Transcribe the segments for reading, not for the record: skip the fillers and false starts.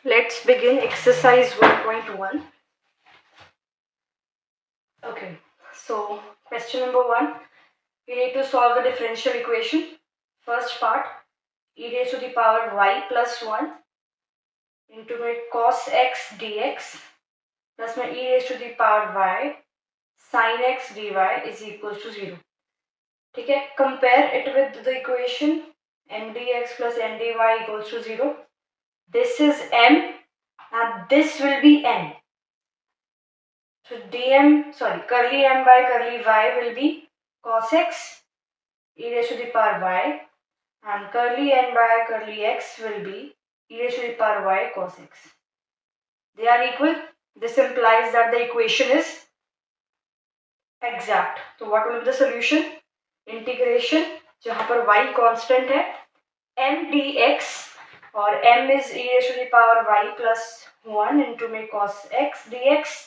Let's begin exercise 1.1. Okay, so question number 1. We need to solve the differential equation. First part, e raised to the power y plus 1 into my cos x dx plus my e raised to the power y sin x dy is equals to 0. ठीक है, compare it with the equation m dx plus n dy equals to 0. This is m and this will be n. So curly m by curly y will be cos x e raised to the power y, and curly n by curly x will be e raised to the power y cos x. They are equal. This implies that the equation is exact. So what will be the solution? Integration, जहां पर y constant है, m dx और m is e raised to the power y plus 1 into my cos x dx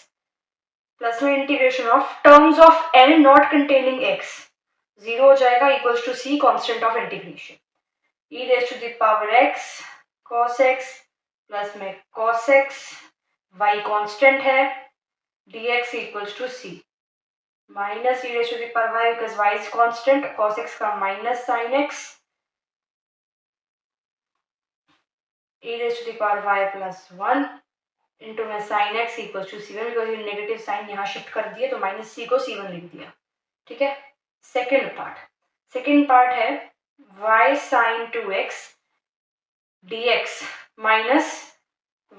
plus में integration of terms of n not containing x 0 हो जाएगा equals to c constant of integration e raise to the power x cos x plus में cos x y constant है dx equals to c minus e raise to the power y because y is constant cos x का minus sin x e raise to the power y plus 1 into में sine x equal to c one because ये negative sign यहाँ shift कर दिए तो minus सी को सी one लिख दिया. ठीक है. सेकेंड पार्ट है y sine 2x dx minus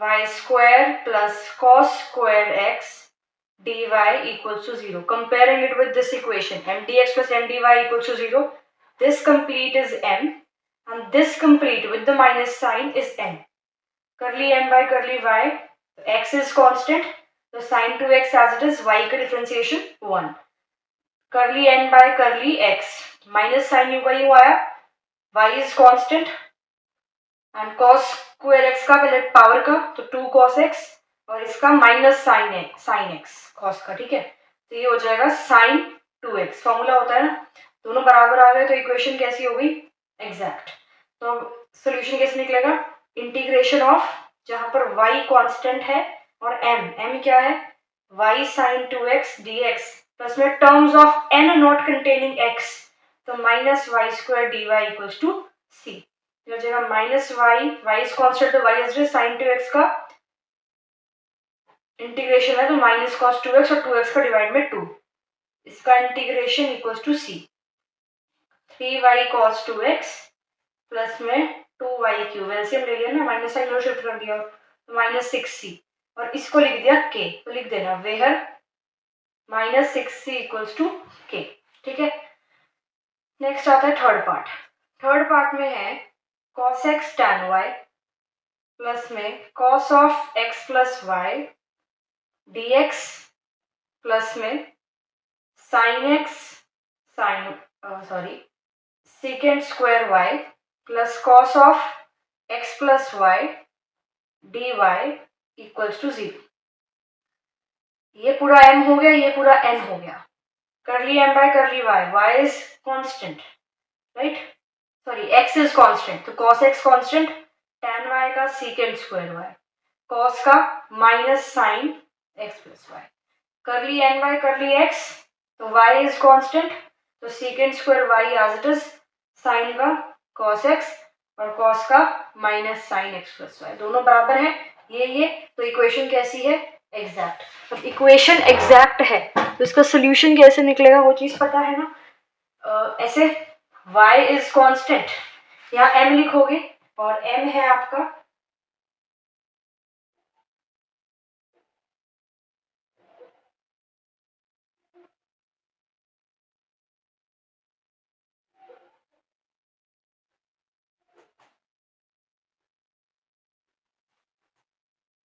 y square plus cos square x dy equals to 0. Comparing it with this equation, m dx plus m dy equals to 0. This complete is m and this complete with the minus sign is n. Curly m by curly y, x is constant, so sin 2x as it is, y का differentiation 1. Curly n by curly x, minus sin u का u आया, y is constant and cos square x का पहले power का तो 2 cos x और इसका minus sin x cos का. ठीक है, तो ये हो जाएगा sin 2x. फॉर्मूला होता है ना, दोनों बराबर आ गए तो इक्वेशन कैसी हो गई? एग्जैक्ट. तो सोल्यूशन कैसे निकलेगा? इंटीग्रेशन ऑफ, जहां पर y कांस्टेंट है और m क्या है? y sin 2x dx plus में terms of n not containing x तो minus y square dy equals to c. हो जाएगा माइनस y इज कांस्टेंट तो y इज sin 2x का इंटीग्रेशन है तो माइनस cos 2x और 2x का डिवाइड में 2, इसका integration equals to c. 3y cos 2x plus में 2y क्यूब, एलसीएम ले लिया ना, माइनस साइन शिफ्ट कर दिया तो माइनस 6c और इसको लिख दिया k, तो लिख देना where minus 6c equals to k. ठीक है. नेक्स्ट आता है थर्ड पार्ट में है cos x tan y plus में cos of x plus y dx plus में sin x secant square y plus cos of x plus y dy equals to 0. ये पूरा m हो गया, ये पूरा n हो गया. curly m by curly y is constant, right? Sorry, x is constant, तो cos x constant, tan y का secant स्क्वायर y, cos का minus sin x plus y. curly n by curly x तो y is constant, तो secant square y as it is, sin का cos x और cos का minus sin x plus y, दोनों बराबर है ये तो इक्वेशन कैसी है? एग्जैक्ट. अब इक्वेशन एग्जैक्ट है तो इसका सोल्यूशन कैसे निकलेगा वो चीज पता है ना. ऐसे y इज कांस्टेंट, यहाँ m लिखोगे और m है आपका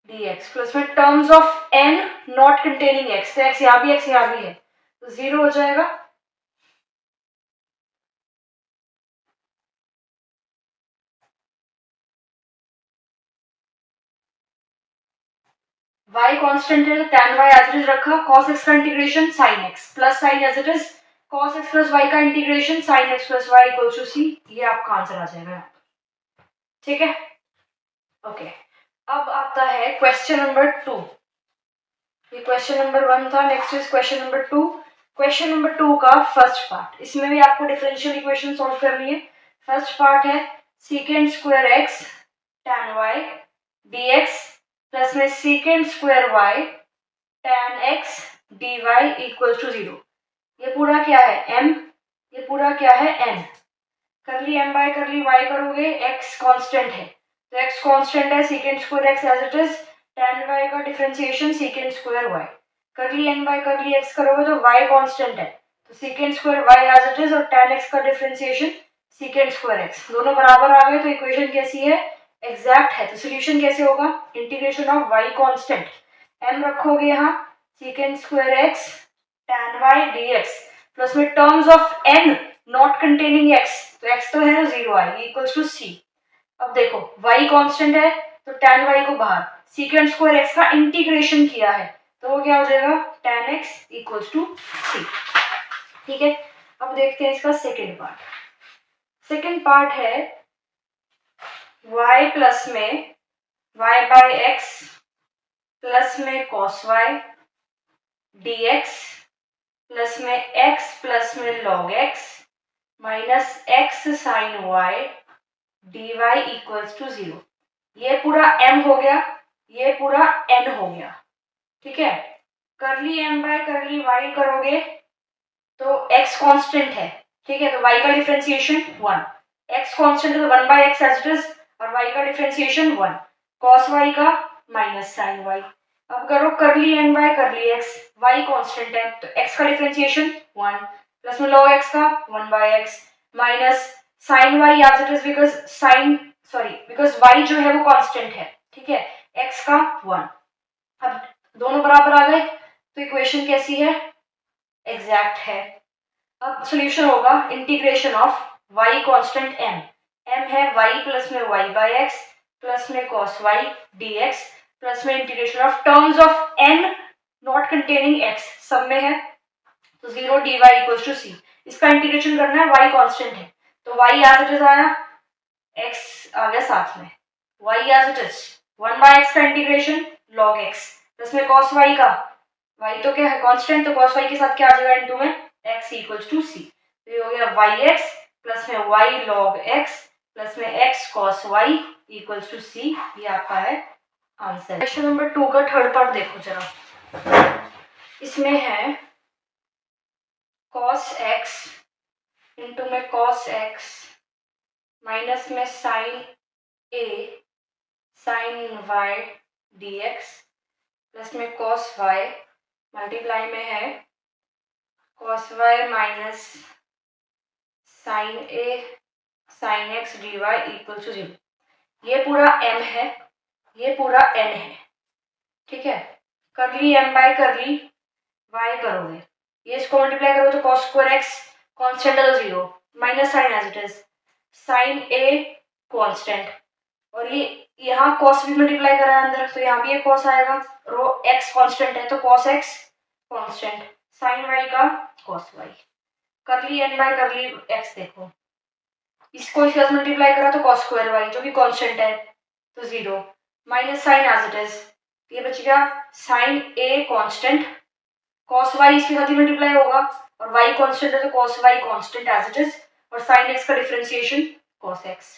dx प्लस में terms of n not containing x, तो x यहाँ भी है तो 0 हो जाएगा. y कांस्टेंट है तो tan y as it is रखा, cos x का integration sin x plus sin as it is, cos x plus y का integration sin x plus y equals to c. ये आपका आंसर आ जाएगा. ठीक है. ओके. अब आता है क्वेश्चन नंबर 2। ये क्वेश्चन नंबर 1 था, next is question number 2। Question number 2 का फर्स्ट पार्ट, इसमें भी आपको डिफरेंशियल इक्वेशन सॉल्व करनी है। फर्स्ट पार्ट है secant square x tan y dx plus में secant square y tan x dy equals to 0। ये पूरा क्या है m, ये पूरा क्या है n। Curly m by curly y करोगे, x कांस्टेंट है तो x कांस्टेंट है, secant square x as it is, tan y का differentiation secant square y। Curly n by curly x करोगे तो y कांस्टेंट है तो secant square y as it is, और tan x का डिफरेंशिएशन सीकेंड स्क्वायर x, दोनों बराबर आ गए तो इक्वेशन कैसी है, एग्जैक्ट है। तो सॉल्यूशन कैसे होगा, integration of y constant, m रखोगे यहाँ, secant square x tan y dx plus में terms of n not containing x, तो x तो है 0 आएगी इक्वल्स टू c। अब देखो y कांस्टेंट है तो tan y को बाहर, सीकेंड स्क्वायर x का इंटीग्रेशन किया है तो वो क्या हो जाएगा tan x equals to c। ठीक है, अब देखते हैं इसका सेकेंड पार्ट। सेकेंड पार्ट है y प्लस में y बाय x प्लस में cos y dx प्लस में x प्लस में log x minus x sine y dy equals to 0। ये पूरा m हो गया, ये पूरा n हो गया। ठीक है, करली m बाय करली y करोगे तो x कांस्टेंट है, ठीक है, तो y का डिफरेंशिएशन 1, x कांस्टेंट है तो 1 by x as it is, और y का डिफरेंशिएशन 1, cos y का माइनस साइन y। अब करो curly n by curly x, y constant है तो x का डिफरेंशिएशन 1 प्लस में log x का 1 by x minus sine y as it is, because y जो है वो कांस्टेंट है, ठीक है, x का 1। अब दोनों बराबर आ गए तो इक्वेशन कैसी है, एग्जैक्ट है। अब सॉल्यूशन होगा integration of y constant m है y प्लस में y बाय x प्लस में cos y dx प्लस में integration of terms of n not containing x, सब में है तो 0 dy इक्वल्स टू c। इसका इंटीग्रेशन करना है, y कांस्टेंट है तो y एज इट इज आया, x आ गया साथ में, y एज इट इज 1 बाय x का इंटीग्रेशन log x प्लस में cos y का, y तो क्या है कांस्टेंट तो cos y के साथ क्या आ जाएगा इनटू में x इक्वल्स टू c। तो ये हो गया yx प्लस में y log x प्लस में x cos y equals to c। ये आपका है आंसर। क्वेश्चन नंबर 2 का थर्ड पार्ट देखो जरा, इसमें है cos x इनटू में cos x माइनस में sin a sin y dx plus में cos y मल्टीप्लाई में है cos y minus sin a sin x dy equal to 0। ये पूरा m है, ये पूरा n है, ठीक है, करली m बाय करली y करोगे, ये इसको मल्टीप्लाई करो तो cos स्क्वायर x कांस्टेंट है तो 0 minus sine as it is sin a constant, और ये यहाँ cos भी मल्टीप्लाई करा है अंदर तो यहाँ भी ये cos आएगा, रो x कांस्टेंट है तो cos x constant, sin y का cos y, curly n by curly x देखो, इसको इसके साथ मल्टीप्लाई करा तो cos स्क्वायर y जो कि कांस्टेंट है तो 0 minus sine as it is, ये बच गया sin a constant, cos y इसके साथ ही मल्टीप्लाई होगा और y कांस्टेंट है तो cos y constant as it is, और sin x का डिफरेंशिएशन cos x,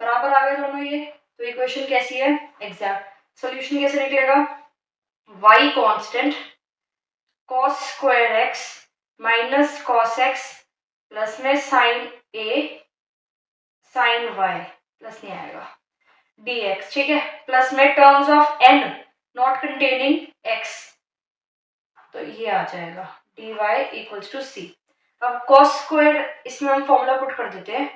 बराबर आ गए दोनों ये, तो इक्वेशन कैसी है, एग्जैक्ट। सॉल्यूशन कैसे निकलेगा, y constant cos square x minus cos x plus में sin a sin y plus नहीं आएगा dx, ठीक है, प्लस में terms of n not containing x, तो ये आ जाएगा dy इक्वल्स टू c। अब cos स्क्वायर इसमें हम फॉर्मूला पुट कर देते हैं,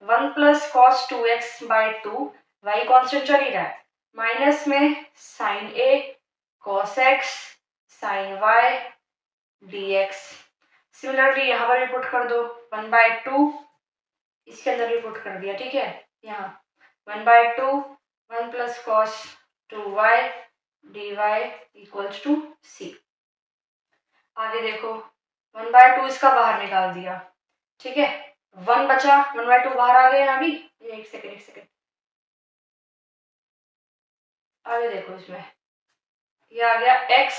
1 plus cos 2x by 2, y constant चल ही रहा है, माइनस में sin a cos x sin y dx, similarly यहाँ पर भी पुट कर दो 1 बाय 2, इसके अंदर भी पुट कर दिया, ठीक है, यहाँ 1 by 2 1 plus cos 2y dy equals to c। आगे देखो 1 बाय 2 इसका बाहर निकाल दिया, ठीक है, 1 बचा, 1 बाय 2 बाहर आ गए यहाँ भी, एक सेकेंड आगे देखो, इसमें ये आ गया x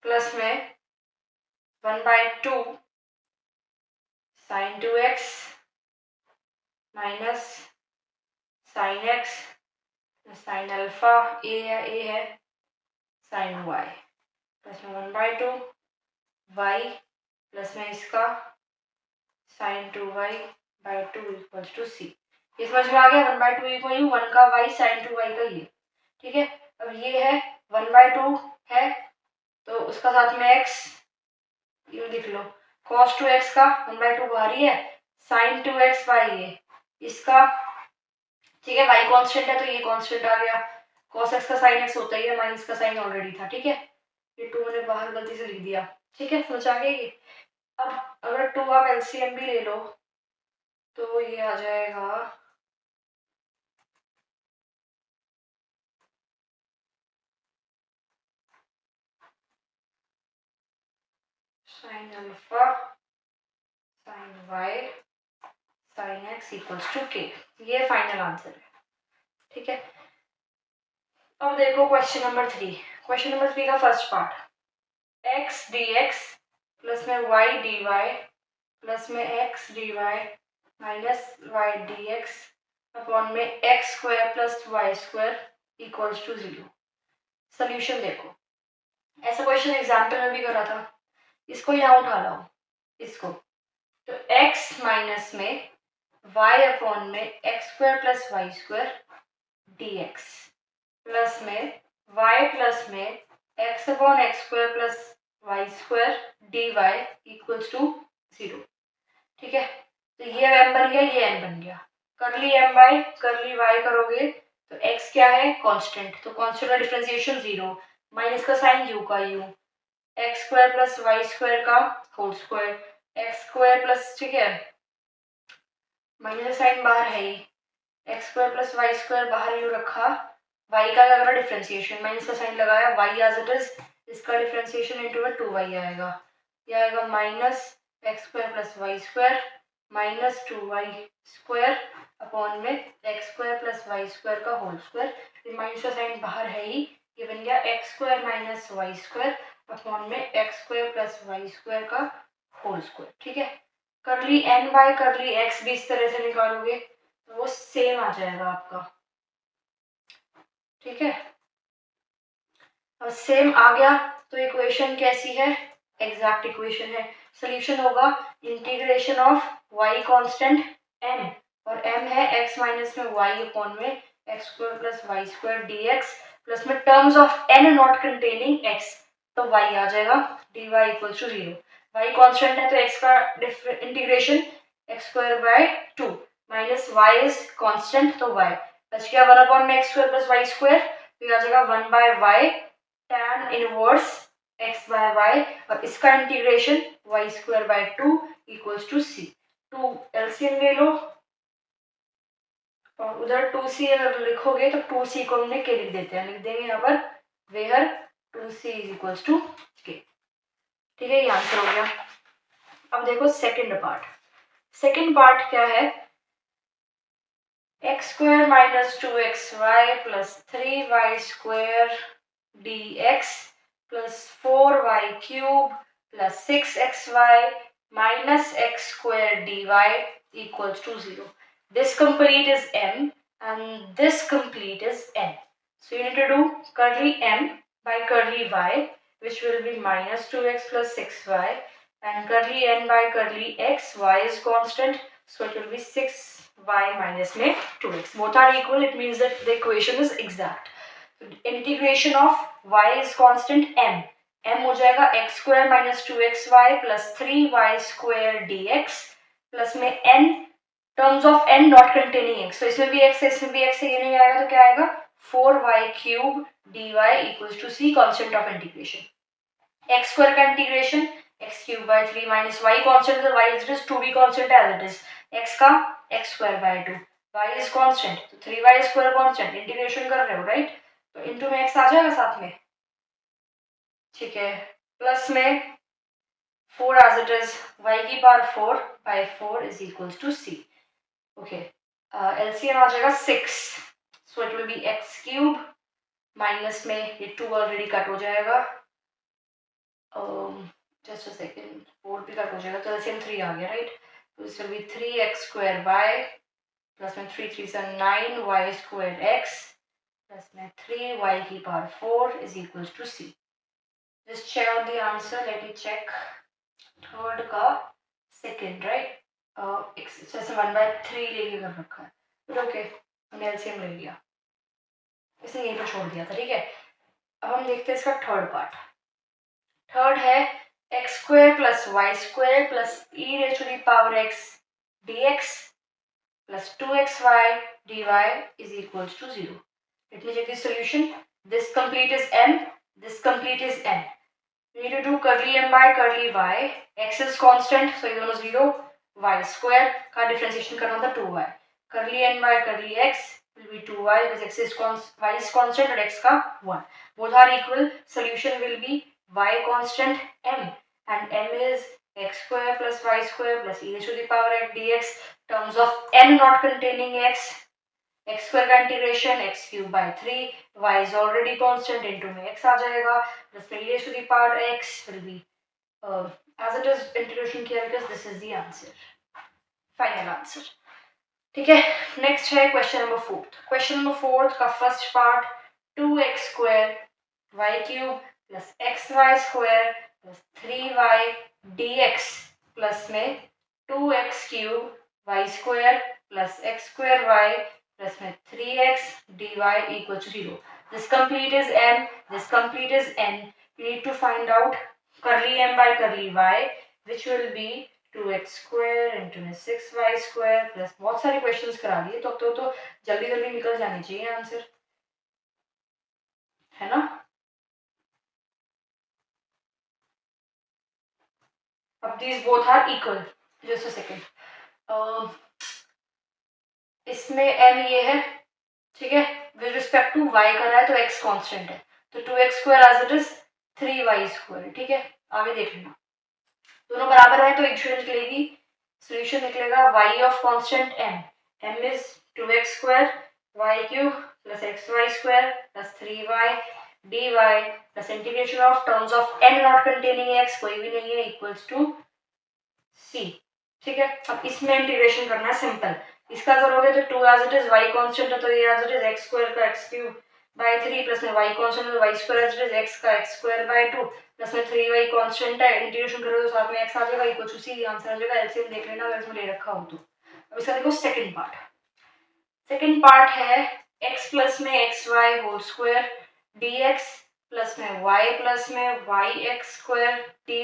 प्लस में 1/2 sin 2x minus sin x sin alpha a है sin y प्लस में 1/2 y प्लस में इसका sin 2y/2 equals to c। ये समझ में आ गया, 1/2 इक्वल टू 1 का y sin 2y का ये, ठीक है। अब ये है 1/2 है तो उसका साथ में x, ये लिख लो cos 2x का 1/2 बाहरी है, sin 2x बाई ये इसका, ठीक है। y कांस्टेंट है तो ये कांस्टेंट आ गया, cos x का sin x होता ही है, माइनस का साइन ऑलरेडी था, ठीक है। ये 2 मैंने बाहर गलती से लिख दिया, ठीक है, समझ आ गया ये। अब अगर 2 आप एलसीएम भी ले लो तो ये आ जाएगा sin alpha sin y sin x equals to k। ये फाइनल आंसर है, ठीक है। अब देखो क्वेश्चन नंबर 3। क्वेश्चन नंबर 3 का first part, x dx plus में y dy प्लस में x dy minus y dx upon में x square plus y square equals to 0। Solution देखो, ऐसा क्वेश्चन एग्जाम्पल में भी करा था, इसको यहाँ उठा लाओ इसको, तो x माइनस में y अपॉन में x square plus y square d x plus में y प्लस में x upon x square plus y square d y equals to 0, ठीक है। तो ये m बन गया, ये n बन गया, करली m बाई करली y करोगे तो x क्या है कांस्टेंट, तो कांस्टेंट का डिफरेंशिएशन 0, माइनस का साइन u का u, x square plus y square का whole square, x square plus, ठीक है, माइनस साइन बाहर है ही, x square plus y square बाहर यू रखा, वाई का क्या करा डिफरेंशिएशन, माइनस का साइन लगाया, वाई एज इट इज, इसका डिफरेंशिएशन इनटू में 2y आएगा, ये आएगा minus x square plus y square minus 2y square upon में x square plus y square का होल स्क्वायर, ये माइनस का साइन बाहर है ही, ये बन गया x square minus y square upon में x square plus y square का होल स्क्वायर, ठीक है। करली n बाय करली x भी इस तरह से निकालोगे तो वो सेम आ जाएगा आपका, ठीक है। अब सेम आ गया तो इक्वेशन कैसी है, एग्जैक्ट इक्वेशन है। सोल्यूशन होगा integration of y constant m, और m है x माइनस में y अपॉन में x square plus y square d x plus में terms of n not containing x, तो y आ जाएगा dy equal to 0। y constant है तो x का integration x square by 2 minus y is constant तो y बच गया 1 अपॉन में x square plus y square, तो आ जाएगा 1 by y tan inverse x by y, और इसका integration y square by 2 equals to c। 2 LCM ले लो और उधर 2c अगर लिखोगे तो 2c को हमने k लिख देते हैं, लिख देंगे यहाँ पर where 2c is equals to k, ठीक है, ये आंसर हो गया। अब देखो सेकंड पार्ट, सेकंड पार्ट क्या है, x square minus 2xy plus 3y square dx plus 4y cube plus 6xy minus x square dy equals to 0. This complete is m and this complete is n. So you need to do curly m by curly y, which will be minus 2x plus 6y, and curly n by curly x, y is constant, so it will be 6y minus में 2x. Both are equal, it means that the equation is exact. Integration of y is constant m हो जाएगा x square minus 2xy plus 3y square dx plus में n terms of n not containing x, तो इसमें भी x है इसमें भी x है, ये नहीं आएगा तो क्या आएगा 4y cube dy equals to c, constant of integration. x square का integration x cube by 3 minus y constant है, y is to be constant as it is, x का x square by 2, y is constant तो 3y square constant, integration कर रहे हो right, तो into में x आ जाएगा साथ में, ठीक है, प्लस में 4 एज इट इज, y की power 4 by 4 is equals to c, okay. LCM आ जाएगा 6, so it will be x cube minus में ये 2 ऑलरेडी कट हो जाएगा, जस्ट अ सेकेंड, 4 भी कट हो जाएगा तो एलसीएम 3 आ गया राइट। तो this will be 3x square y plus में 3 3 9 वाई स्क्वायर एक्स प्लस में 3 वाई की power 4 is equal to c. Just check out the answer, let me check third का सेकेंड राइट। जैसे 1/3 लेके कर रखा है बट ओके, हमने एलसीएम ले लिया, इसे यहीं पर छोड़ दिया था ठीक है। अब हम देखते हैं इसका थर्ड पार्ट। थर्ड है x square plus y square plus e raise to the power x dx plus 2xy dy is equals to 0. Let me check the solution. This complete is m, this complete is n. We need to do curly m by curly y. X is constant, so ये दोनों 0. Y square का differentiation करना था 2y. Curly n by curly x will be 2y because x is y is constant और x का 1. Both are equal. Solution will be y constant m and m is x square plus y square plus e raised to the power x dx terms of n not containing x. x square का integration x cube by 3, y is already constant, into में x आ जाएगा plus e raised to the power x will be as it is integration किया because this is the answer, final answer ठीक है। Next है question number fourth. Question number fourth का first part 2x square y cube plus x y square plus 3y dx plus में 2x cube y square plus x square y plus में 3x dy equal to 0. This complete is m, this complete is n. You need to find out curly m by curly y which will be 2x square into 6y square plus बहुत सारे questions करा दिए तो जल्दी जल्दी निकल जानी चाहिए आंसर, है ना। अब these both are equal, just a second, इसमें m ये है ठीक है, विद रिस्पेक्ट टू y कर रहा है तो x कांस्टेंट है तो 2x square as it is 3y square ठीक है। आगे देख लेना, दोनों बराबर है तो इक्वेशन निकलेगी, सॉल्यूशन निकलेगा y of constant m is 2x square y cube plus xy square plus 3y dy plus integration of terms of n not containing x कोई भी नहीं है इक्वल्स टू c ठीक है। अब इसमें इंटीग्रेशन करना है सिंपल, इसका करोगे तो 2 as it is y constant है तो ये as it is x square का x क्यूब बाय 3 प्लस में y कांस्टेंट है तो y square as it is x का x स्क्वायर बाय 2 प्लस में 3y कांस्टेंट है, इंटीग्रेशन करोगे तो साथ में x आ जाएगा इक्वल टू c, आंसर आ जाएगा। एलसीएम देख लेना अगर इसमें ले रखा हो तो। अब इसका देखो सेकंड पार्ट। सेकंड पार्ट है x प्लस में xy whole square dx plus में y प्लस में yx square dy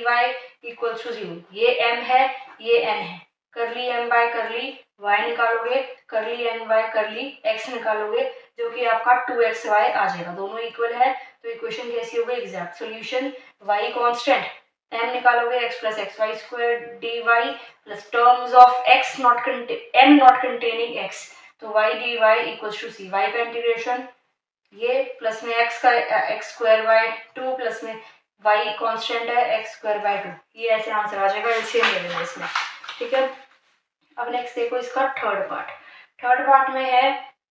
equals to 0। ये m है ये n है, करली m बाय करली y निकालोगे, करली n बाय करली x निकालोगे जो कि आपका 2xy आ जाएगा, दोनों इक्वल है तो इक्वेशन कैसी होगी exact solution y constant m निकालोगे x plus x y square dy plus terms of x not m not containing x तो y dy equals to c, y का इंटीग्रेशन ये प्लस में x का x स्क्वायर बाय 2 प्लस में y constant है x square by 2, ये ऐसे answer आ जाएगा, एलसीएम ले लेना इसमें ठीक है। अब नेक्स्ट देखो इसका थर्ड पार्ट। थर्ड पार्ट में है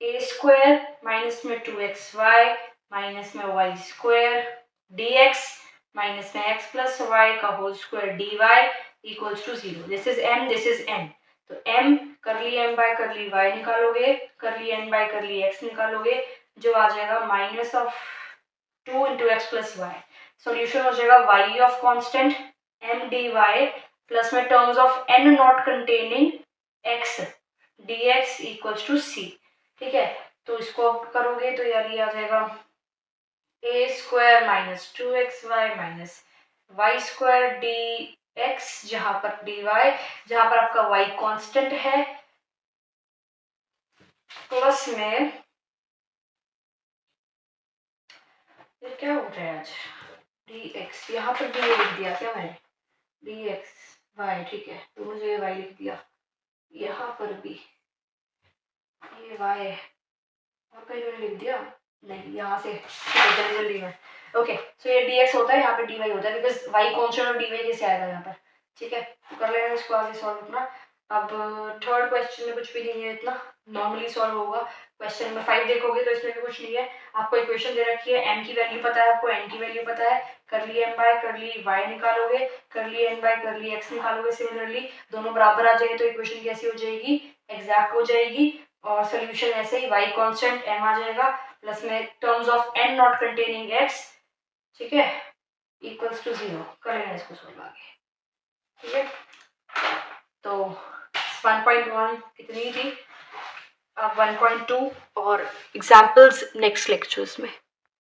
a स्क्वायर माइनस में 2xy माइनस में y स्क्वायर dx माइनस में x प्लस y का whole square dy equals to 0। This is m, this is n तो m curly m by curly y निकालोगे, करली n by curly x निकालोगे जो आ जाएगा minus of 2 into x plus y, solution हो जाएगा y of constant m dy plus में terms of n not containing x dx equals to c ठीक है। तो इसको अब करोगे तो यार ये आ जाएगा a square minus 2xy minus y square dx जहां पर dy जहां पर आपका y कांस्टेंट है प्लस में ये क्या हो रहा है आज dx, यहाँ पर dy लिख दिया क्या मैंने dx y ठीक है तो मुझे y लिख दिया, यहाँ पर भी ये y है और कहीं मैंने लिख दिया नहीं, यहाँ से जल्दी जल्दी में ओके सो ये dx होता है यहाँ पे dy होता है बिकॉज y कांस्टेंट और dy कैसे आएगा यहाँ पर ठीक है। तो कर लेना इसको आगे सॉल्व अपना। अब थर्ड क्वेश्चन में कुछ भी नहीं है इतना, नॉर्मली सॉल्व होगा। क्वेश्चन नंबर 5 देखोगे तो इसमें भी कुछ नहीं है, आपको इक्वेशन दे रखी है, m की वैल्यू पता है, आपको n की वैल्यू पता है, करली m बाय करली y निकालोगे, करली n बाय करली x निकालोगे। सिमिलरली दोनों बराबर आ जाएंगे तो इक्वेशन कैसी हो जाएगी, एग्जैक्ट हो जाएगी। और सोल्यूशन ऐसे ही y कांस्टेंट m आ जाएगा, प्लस में terms of n not containing x, ठीक है, इक्वल्स टू 0। कर लेना इसको सॉल्व आगे, ठीक है। तो 1.1 इतनी थी, अब 1.2 और एग्जाम्पल्स नेक्स्ट लेक्चर्स में।